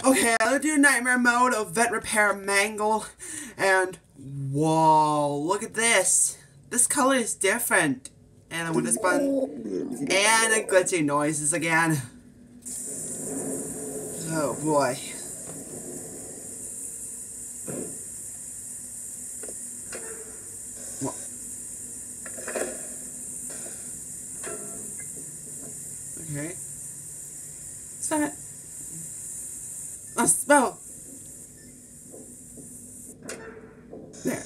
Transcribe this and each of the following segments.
Okay, let's do nightmare mode of vet repair Mangle. And whoa, look at this. This color is different. And I'm with this button. And the glitchy noises again. Oh boy. Okay. What's that? A spell. There.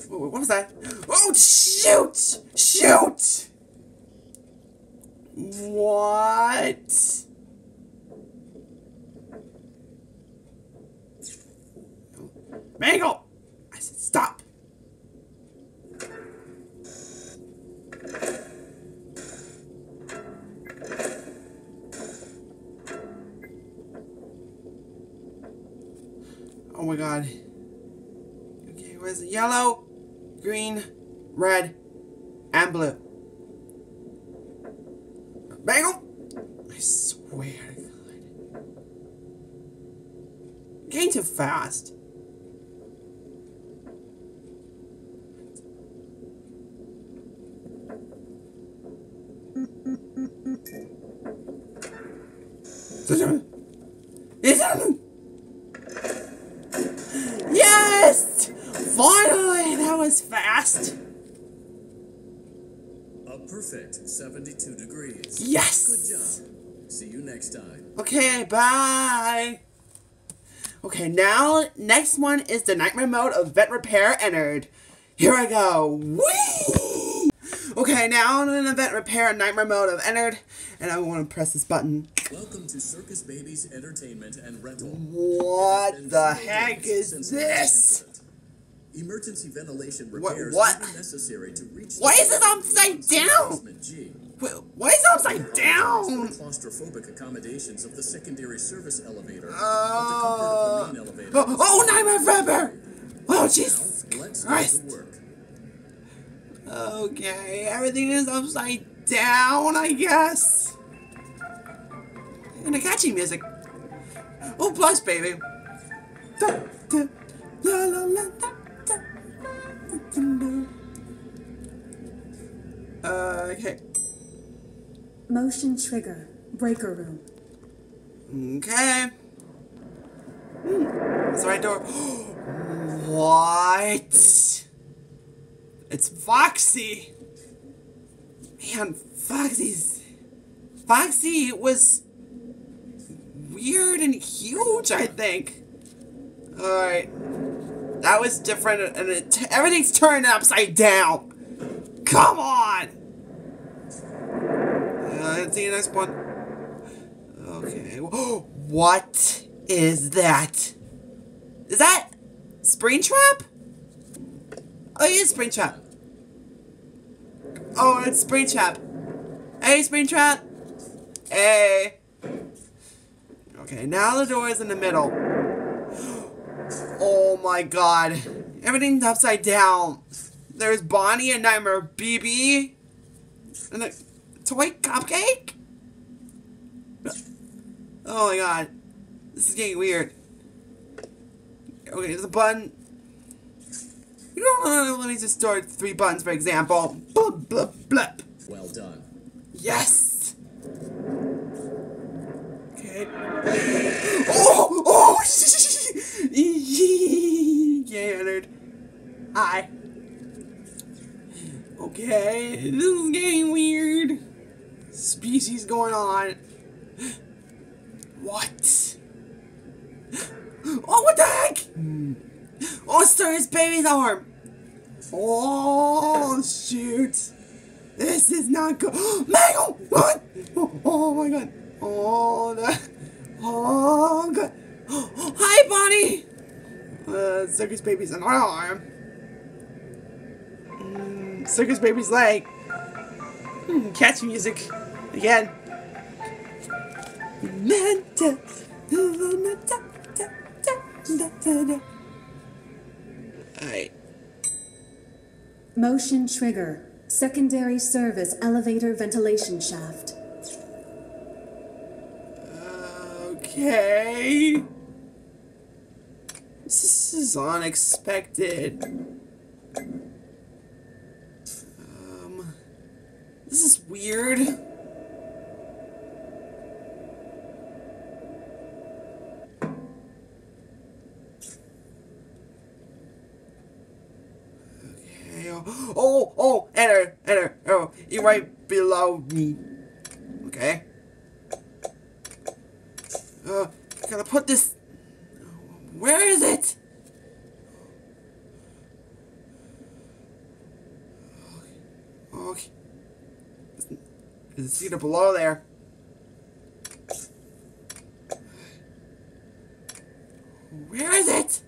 What was that? Oh, shoot! Shoot! What? Mangle! I said stop. Oh my god. Okay, where's it? Yellow, green, red, and blue. Mangle! I swear to God. Getting too fast. Yes! Finally! That was fast! A perfect 72 degrees. Yes! Good job. See you next time. Okay, bye! Okay, now, next one is the nightmare mode of vet repair Ennard. Here I go. Whee! Okay, now I'm in the vet repair nightmare mode of Ennard, and I want to press this button. Welcome to Circus Baby's Entertainment and Rental. What the heck is this? Emergency ventilation repairs What? may be necessary to reach. Why is it upside down? Why is it upside down? Claustrophobic accommodations of the secondary service elevator. With the comfort of the main elevator. Oh, nightmare forever! Oh, jeez! Let's Christ! get to work. Okay, everything is upside down, I guess. And a catchy music. Oh, plus, baby. Okay. Motion trigger. Breaker room. Okay. It's the right door. What? It's Foxy. Man, Foxy was weird and huge, I think. Alright. That was different, and everything's turned upside down. Come on! Let's see the next one. Okay. What is that? Is that Springtrap? Oh, it is Springtrap. Oh, it's Springtrap. Hey, Springtrap. Hey. Okay, now the door is in the middle. Oh my god. Everything's upside down. There's Bonnie and Nightmare BB. And a toy cupcake? Oh my god. This is getting weird. Okay, there's a button. You don't know, let me just start 3 buttons, for example. Blub, blub, blub. Well done. Yes! Okay. Oh! Oh! Yeah, Ennard. Hi. Okay, this is getting weird. Species going on. What? Oh, what the heck? Oh, it's his baby's arm. Oh, shoot. This is not good. Mangle! What? Oh my god. Oh, oh, god. Hi, Bonnie! Circus Baby's an arm. Circus Baby's leg. Catchy music. Again. Alright. Motion trigger. Secondary service elevator ventilation shaft. Okay. This is unexpected. This is weird. Okay. Oh, Ennard. Oh, you're right below me. Okay. Gotta put this. Where is it? Okay. Is it either below there? Where is it?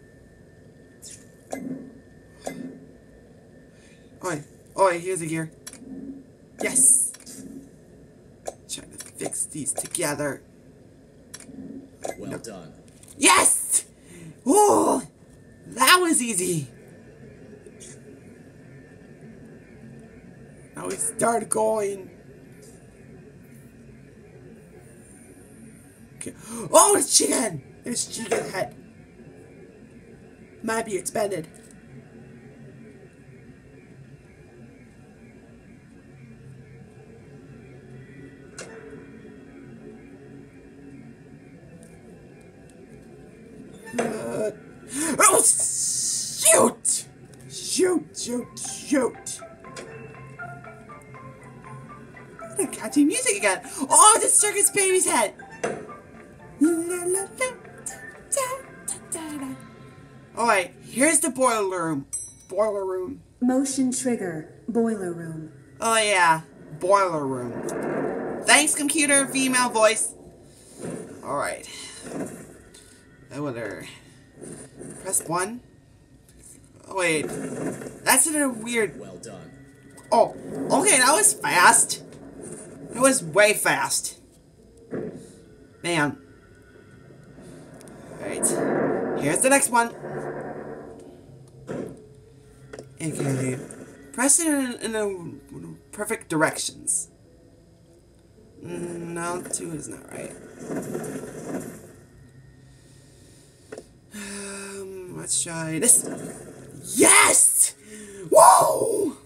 Oh, here's a gear. Yes. Trying to fix these together. Well done. Yes! Oh, that was easy. Now we start going. Okay. Oh, it's chicken! There's chicken head. Might be expanded. Oh, shoot! Shoot! The catchy music again. Oh, the circus baby's head. Alright, here's the boiler room. Motion trigger. Boiler room. Oh yeah, boiler room. Thanks, computer, female voice. Alright. I wonder. Press 1. Oh, wait. That's a weird. Well done. Oh, okay, that was fast. It was way fast. Man. Alright. Here's the next one. Okay. Press it in the perfect directions. No, 2 is not right. Let's try this. Yes! Whoa!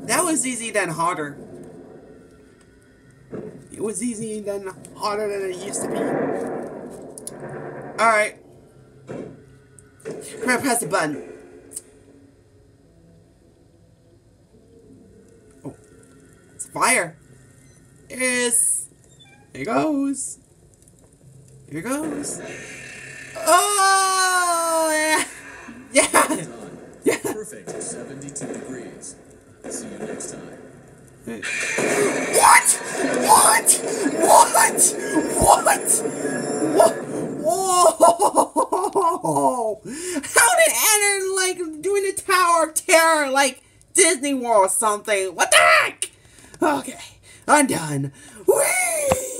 That was easy then harder. It was easy then harder than it used to be. Alright. We're gonna press the button. Oh. It's fire. Here it goes. Here it goes. Oh! Yeah! Done. Yeah! Perfect. 72 degrees. See you next time. What? Whoa! How did Ennard, like, doing the Tower of Terror, like Disney World or something? What the heck? Okay, I'm done. Whee!